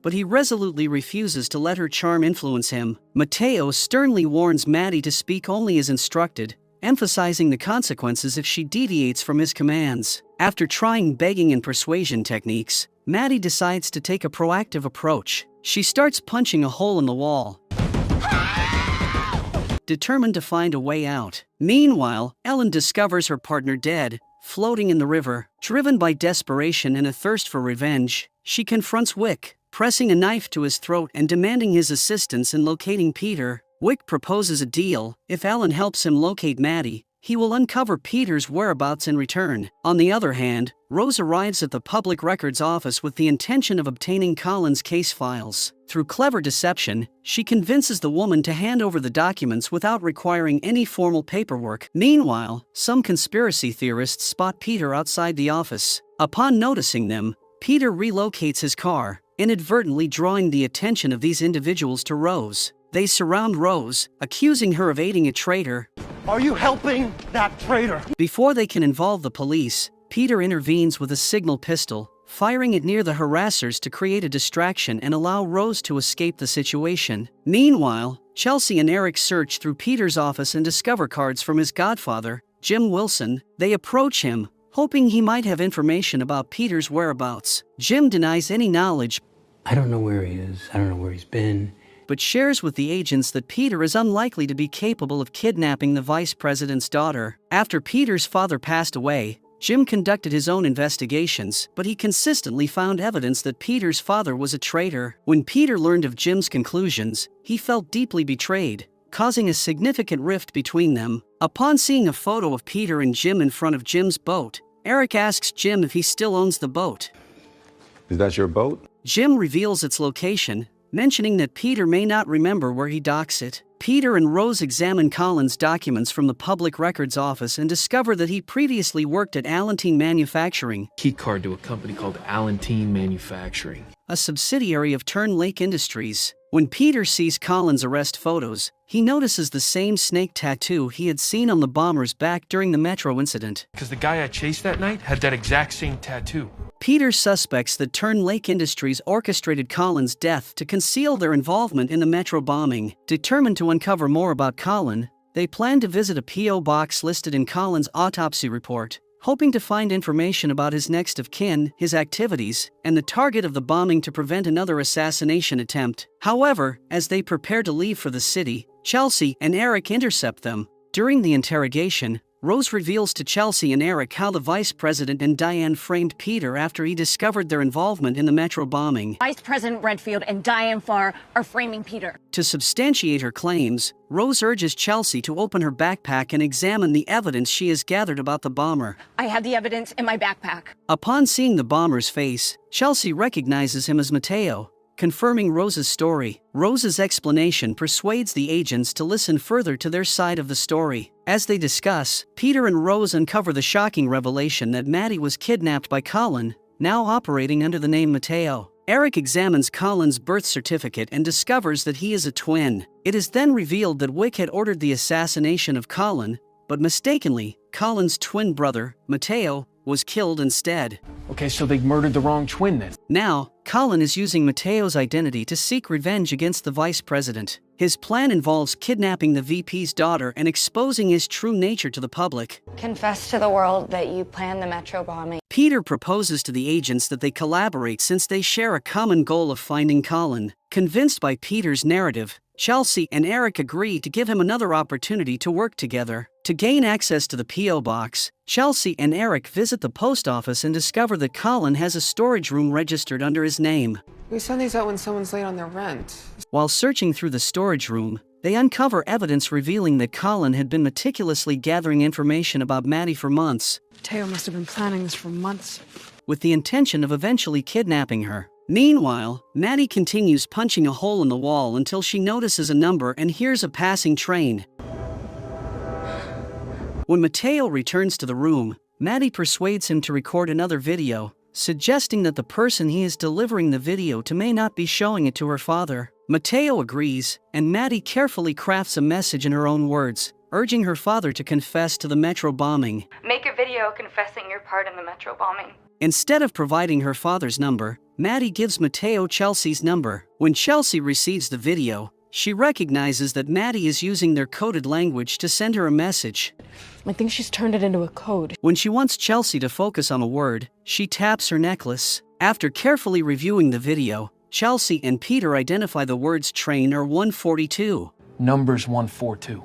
but he resolutely refuses to let her charm influence him. Mateo sternly warns Maddie to speak only as instructed, emphasizing the consequences if she deviates from his commands. After trying begging and persuasion techniques, Maddie decides to take a proactive approach. She starts punching a hole in the wall, determined to find a way out. Meanwhile, Ellen discovers her partner dead, floating in the river. Driven by desperation and a thirst for revenge, she confronts Wick, pressing a knife to his throat and demanding his assistance in locating Peter. Wick proposes a deal. If Ellen helps him locate Maddie, he will uncover Peter's whereabouts in return. On the other hand, Rose arrives at the Public Records Office with the intention of obtaining Colin's case files. Through clever deception, she convinces the woman to hand over the documents without requiring any formal paperwork. Meanwhile, some conspiracy theorists spot Peter outside the office. Upon noticing them, Peter relocates his car, inadvertently drawing the attention of these individuals to Rose. They surround Rose, accusing her of aiding a traitor. Are you helping that traitor? Before they can involve the police, Peter intervenes with a signal pistol, firing it near the harassers to create a distraction and allow Rose to escape the situation. Meanwhile, Chelsea and Eric search through Peter's office and discover cards from his godfather, Jim Wilson. They approach him, hoping he might have information about Peter's whereabouts. Jim denies any knowledge. I don't know where he is. I don't know where he's been. But shares with the agents that Peter is unlikely to be capable of kidnapping the vice president's daughter. After Peter's father passed away, Jim conducted his own investigations, but he consistently found evidence that Peter's father was a traitor. When Peter learned of Jim's conclusions, he felt deeply betrayed, causing a significant rift between them. Upon seeing a photo of Peter and Jim in front of Jim's boat, Eric asks Jim if he still owns the boat. Is that your boat? Jim reveals its location, mentioning that Peter may not remember where he docks it. Peter and Rose examine Colin's documents from the Public Records Office and discover that he previously worked at Allentine Manufacturing, Key card to a company called Allentine Manufacturing, a subsidiary of Turn Lake Industries. When Peter sees Colin's arrest photos, he notices the same snake tattoo he had seen on the bomber's back during the Metro incident. Because the guy I chased that night had that exact same tattoo. Peter suspects that Turn Lake Industries orchestrated Colin's death to conceal their involvement in the Metro bombing. Determined to uncover more about Colin, they plan to visit a P.O. box listed in Colin's autopsy report. hoping to find information about his next of kin, his activities, and the target of the bombing to prevent another assassination attempt. However, as they prepare to leave for the city, Chelsea and Eric intercept them. During the interrogation, Rose reveals to Chelsea and Eric how the vice president and Diane framed Peter after he discovered their involvement in the Metro bombing. Vice President Redfield and Diane Farr are framing Peter. To substantiate her claims, Rose urges Chelsea to open her backpack and examine the evidence she has gathered about the bomber. I have the evidence in my backpack. Upon seeing the bomber's face, Chelsea recognizes him as Mateo. Confirming Rose's story, Rose's explanation persuades the agents to listen further to their side of the story. As they discuss, Peter and Rose uncover the shocking revelation that Maddie was kidnapped by Colin, now operating under the name Mateo. Eric examines Colin's birth certificate and discovers that he is a twin. It is then revealed that Wick had ordered the assassination of Colin, but mistakenly, Colin's twin brother, Mateo, was killed instead. Okay, so they murdered the wrong twin then. Now, Colin is using Mateo's identity to seek revenge against the vice president. His plan involves kidnapping the VP's daughter and exposing his true nature to the public. Confess to the world that you planned the Metro bombing. Peter proposes to the agents that they collaborate since they share a common goal of finding Colin. Convinced by Peter's narrative, Chelsea and Eric agree to give him another opportunity to work together. To gain access to the P.O. box, Chelsea and Eric visit the post office and discover that Colin has a storage room registered under his name. We send these out when someone's late on their rent. While searching through the storage room, they uncover evidence revealing that Colin had been meticulously gathering information about Maddie for months. Mateo must have been planning this for months, with the intention of eventually kidnapping her. Meanwhile, Maddie continues punching a hole in the wall until she notices a number and hears a passing train. When Mateo returns to the room, Maddie persuades him to record another video, suggesting that the person he is delivering the video to may not be showing it to her father. Mateo agrees, and Maddie carefully crafts a message in her own words, urging her father to confess to the Metro bombing. Make a video confessing your part in the Metro bombing. Instead of providing her father's number, Maddie gives Mateo Chelsea's number. When Chelsea receives the video, she recognizes that Maddie is using their coded language to send her a message. I think she's turned it into a code. When she wants Chelsea to focus on a word, she taps her necklace. After carefully reviewing the video, Chelsea and Peter identify the words train or 142. Numbers 142.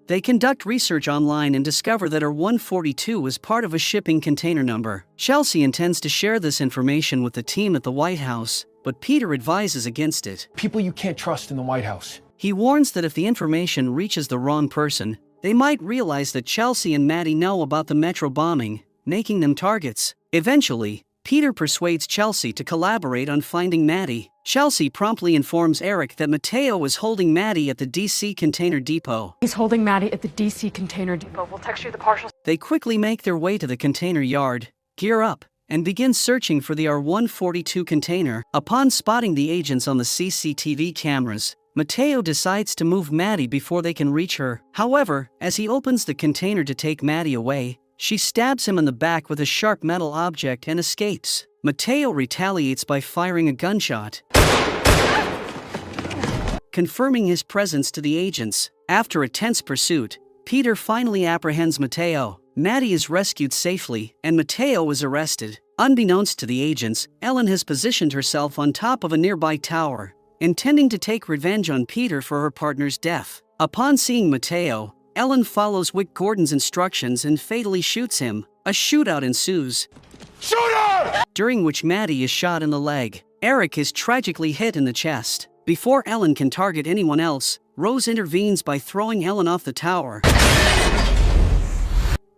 They conduct research online and discover that her 142 is part of a shipping container number. Chelsea intends to share this information with the team at the White House, but Peter advises against it. People you can't trust in the White House. He warns that if the information reaches the wrong person, they might realize that Chelsea and Maddie know about the Metro bombing, making them targets. Eventually, Peter persuades Chelsea to collaborate on finding Maddie. Chelsea promptly informs Eric that Mateo is holding Maddie at the DC Container Depot. He's holding Maddie at the DC Container Depot. We'll text you the partials. They quickly make their way to the container yard, gear up, and begin searching for the R-142 container. Upon spotting the agents on the CCTV cameras, Mateo decides to move Maddie before they can reach her. However, as he opens the container to take Maddie away, she stabs him in the back with a sharp metal object and escapes. Mateo retaliates by firing a gunshot, confirming his presence to the agents. After a tense pursuit, Peter finally apprehends Mateo. Maddie is rescued safely, and Mateo is arrested. Unbeknownst to the agents, Ellen has positioned herself on top of a nearby tower, intending to take revenge on Peter for her partner's death. Upon seeing Mateo, Ellen follows Wick Gordon's instructions and fatally shoots him. A shootout ensues, during which Maddie is shot in the leg. Eric is tragically hit in the chest. Before Ellen can target anyone else, Rose intervenes by throwing Ellen off the tower,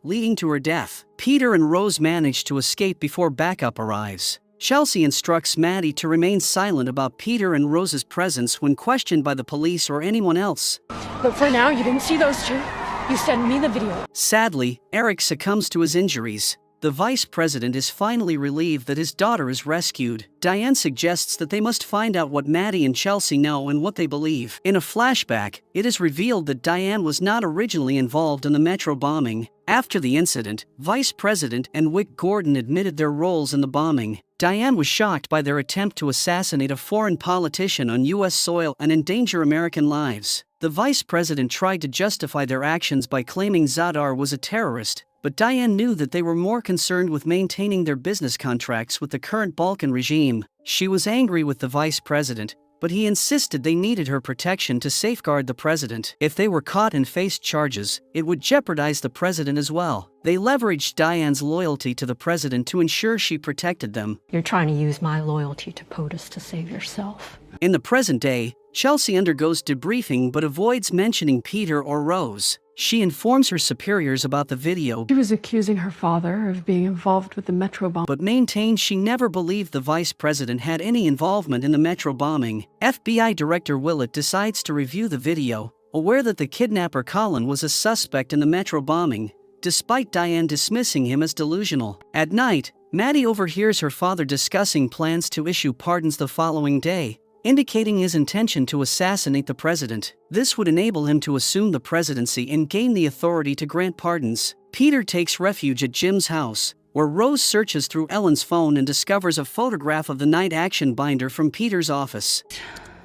leading to her death. Peter and Rose manage to escape before backup arrives. Chelsea instructs Maddie to remain silent about Peter and Rose's presence when questioned by the police or anyone else. But for now, you didn't see those two. You sent me the video. Sadly, Eric succumbs to his injuries. The vice president is finally relieved that his daughter is rescued. Diane suggests that they must find out what Maddie and Chelsea know and what they believe. In a flashback, it is revealed that Diane was not originally involved in the Metro bombing. After the incident, Vice President and Wick Gordon admitted their roles in the bombing. Diane was shocked by their attempt to assassinate a foreign politician on U.S. soil and endanger American lives. The vice president tried to justify their actions by claiming Zadar was a terrorist, but Diane knew that they were more concerned with maintaining their business contracts with the current Balkan regime. She was angry with the vice president, but he insisted they needed her protection to safeguard the president. If they were caught and faced charges, it would jeopardize the president as well. They leveraged Diane's loyalty to the president to ensure she protected them. You're trying to use my loyalty to POTUS to save yourself. In the present day, Chelsea undergoes debriefing but avoids mentioning Peter or Rose. She informs her superiors about the video. She was accusing her father of being involved with the Metro bomb. But maintains she never believed the vice president had any involvement in the Metro bombing. FBI Director Willett decides to review the video, aware that the kidnapper Colin was a suspect in the Metro bombing, despite Diane dismissing him as delusional. At night, Maddie overhears her father discussing plans to issue pardons the following day, indicating his intention to assassinate the president. This would enable him to assume the presidency and gain the authority to grant pardons. Peter takes refuge at Jim's house, where Rose searches through Ellen's phone and discovers a photograph of the night action binder from Peter's office.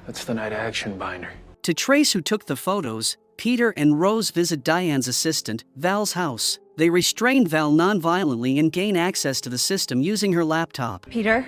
That's the night action binder. To trace who took the photos, Peter and Rose visit Diane's assistant, Val's house. They restrain Val non-violently and gain access to the system using her laptop. Peter,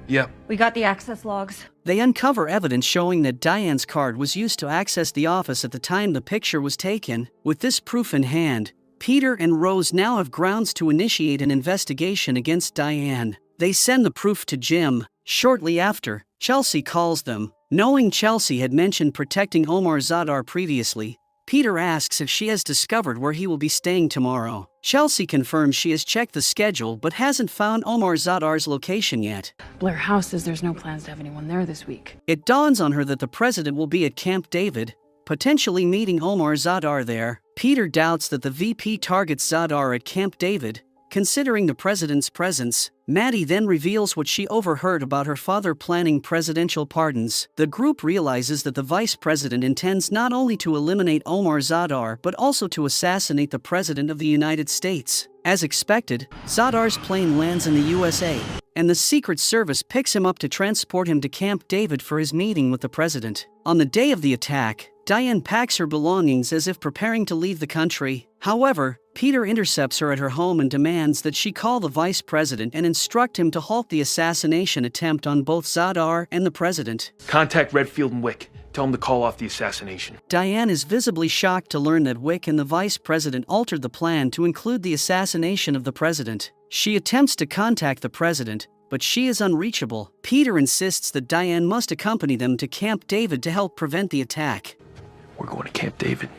Yep. we got the access logs. They uncover evidence showing that Diane's card was used to access the office at the time the picture was taken. With this proof in hand, Peter and Rose now have grounds to initiate an investigation against Diane. They send the proof to Jim. Shortly after, Chelsea calls them. Knowing Chelsea had mentioned protecting Omar Zadar previously, Peter asks if she has discovered where he will be staying tomorrow. Chelsea confirms she has checked the schedule but hasn't found Omar Zadar's location yet. Blair House says there's no plans to have anyone there this week. It dawns on her that the president will be at Camp David, potentially meeting Omar Zadar there. Peter doubts that the VP targets Zadar at Camp David, considering the president's presence. Maddie then reveals what she overheard about her father planning presidential pardons. The group realizes that the vice president intends not only to eliminate Omar Zadar but also to assassinate the president of the United States. As expected, Zadar's plane lands in the USA, and the Secret Service picks him up to transport him to Camp David for his meeting with the president. On the day of the attack, Diane packs her belongings as if preparing to leave the country. However, Peter intercepts her at her home and demands that she call the vice president and instruct him to halt the assassination attempt on both Zadar and the president. Contact Redfield and Wick. Tell them to call off the assassination. Diane is visibly shocked to learn that Wick and the vice president altered the plan to include the assassination of the president. She attempts to contact the president, but she is unreachable. Peter insists that Diane must accompany them to Camp David to help prevent the attack. We're going to Camp David.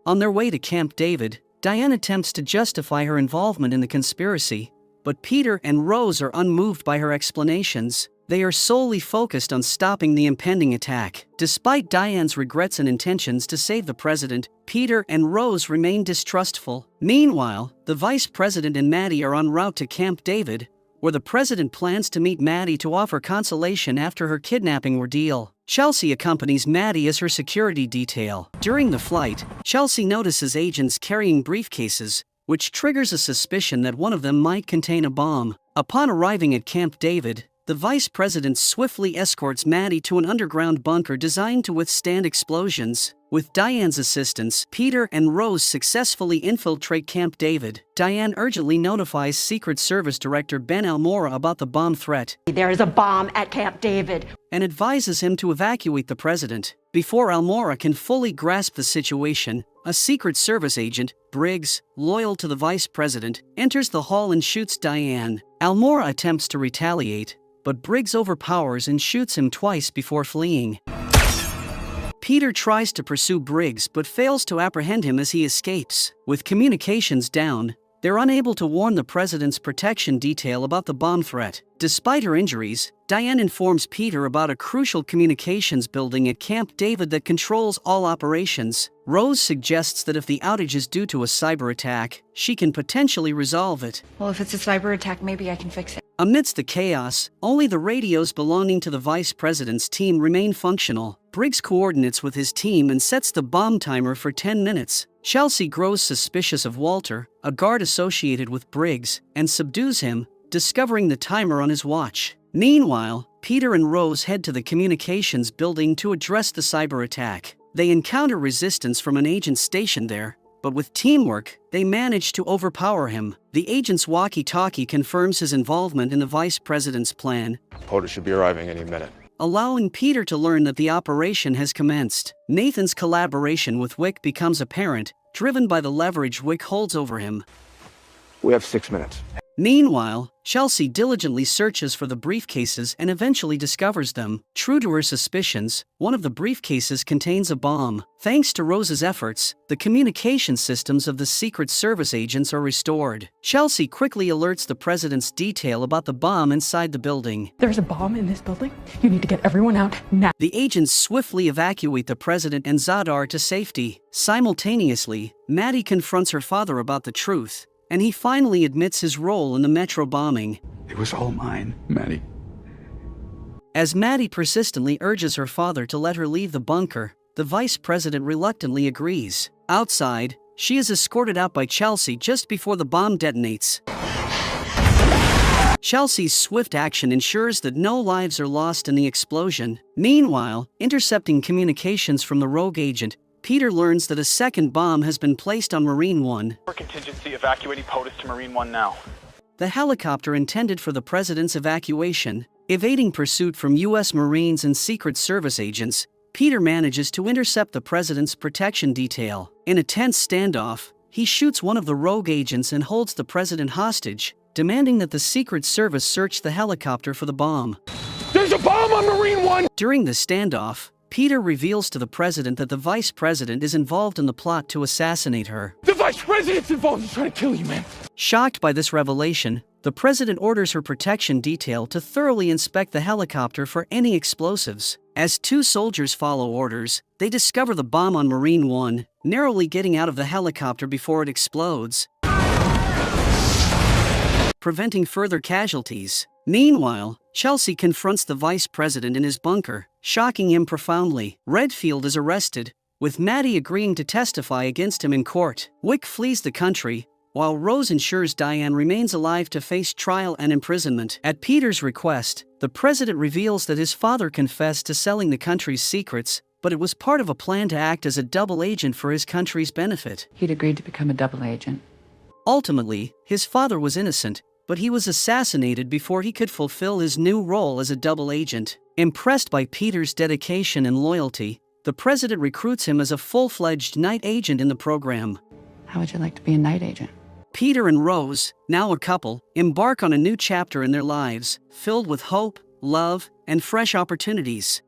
On their way to Camp David, Diane attempts to justify her involvement in the conspiracy, but Peter and Rose are unmoved by her explanations. They are solely focused on stopping the impending attack. Despite Diane's regrets and intentions to save the president, Peter and Rose remain distrustful. Meanwhile, the vice president and Maddie are en route to Camp David, where the president plans to meet Maddie to offer consolation after her kidnapping ordeal. Chelsea accompanies Maddie as her security detail. During the flight, Chelsea notices agents carrying briefcases, which triggers a suspicion that one of them might contain a bomb. Upon arriving at Camp David, the vice president swiftly escorts Maddie to an underground bunker designed to withstand explosions. With Diane's assistance, Peter and Rose successfully infiltrate Camp David. Diane urgently notifies Secret Service Director Ben Almora about the bomb threat. There is a bomb at Camp David. And advises him to evacuate the president. Before Almora can fully grasp the situation, a Secret Service agent, Briggs, loyal to the vice president, enters the hall and shoots Diane. Almora attempts to retaliate, but Briggs overpowers and shoots him twice before fleeing. Peter tries to pursue Briggs but fails to apprehend him as he escapes. With communications down, they're unable to warn the president's protection detail about the bomb threat. Despite her injuries, Diane informs Peter about a crucial communications building at Camp David that controls all operations. Rose suggests that if the outage is due to a cyber attack, she can potentially resolve it. Well, if it's a cyber attack, maybe I can fix it. Amidst the chaos, only the radios belonging to the vice president's team remain functional. Briggs coordinates with his team and sets the bomb timer for 10 minutes. Chelsea grows suspicious of Walter, a guard associated with Briggs, and subdues him, discovering the timer on his watch. Meanwhile, Peter and Rose head to the communications building to address the cyber attack. They encounter resistance from an agent stationed there, but with teamwork, they manage to overpower him. The agent's walkie-talkie confirms his involvement in the vice president's plan, Porter should be arriving any minute. allowing Peter to learn that the operation has commenced. Nathan's collaboration with Wick becomes apparent, driven by the leverage Wick holds over him. We have 6 minutes. Meanwhile, Chelsea diligently searches for the briefcases and eventually discovers them. True to her suspicions, one of the briefcases contains a bomb. Thanks to Rose's efforts, the communication systems of the Secret Service agents are restored. Chelsea quickly alerts the president's detail about the bomb inside the building. There's a bomb in this building. You need to get everyone out now. The agents swiftly evacuate the president and Zadar to safety. Simultaneously, Maddie confronts her father about the truth, and he finally admits his role in the Metro bombing. It was all mine, Maddie. As Maddie persistently urges her father to let her leave the bunker, the vice president reluctantly agrees. Outside, she is escorted out by Chelsea just before the bomb detonates. Chelsea's swift action ensures that no lives are lost in the explosion. Meanwhile, intercepting communications from the rogue agent, Peter learns that a second bomb has been placed on Marine One. For contingency, evacuating POTUS to Marine One now. The helicopter intended for the president's evacuation, evading pursuit from U.S. Marines and Secret Service agents, Peter manages to intercept the president's protection detail. In a tense standoff, he shoots one of the rogue agents and holds the president hostage, demanding that the Secret Service search the helicopter for the bomb. There's a bomb on Marine One! During the standoff, Peter reveals to the president that the vice president is involved in the plot to assassinate her. The vice president's involved in trying to kill you, man. Shocked by this revelation, the president orders her protection detail to thoroughly inspect the helicopter for any explosives. As two soldiers follow orders, they discover the bomb on Marine One, narrowly getting out of the helicopter before it explodes, preventing further casualties. Meanwhile, Chelsea confronts the vice president in his bunker, shocking him profoundly. Redfield is arrested, with Maddie agreeing to testify against him in court. Wick flees the country, while Rose ensures Diane remains alive to face trial and imprisonment. At Peter's request, the president reveals that his father confessed to selling the country's secrets, but it was part of a plan to act as a double agent for his country's benefit. He'd agreed to become a double agent. Ultimately, his father was innocent, but he was assassinated before he could fulfill his new role as a double agent. Impressed by Peter's dedication and loyalty, the president recruits him as a full-fledged night agent in the program. How would you like to be a night agent? Peter and Rose, now a couple, embark on a new chapter in their lives, filled with hope, love, and fresh opportunities.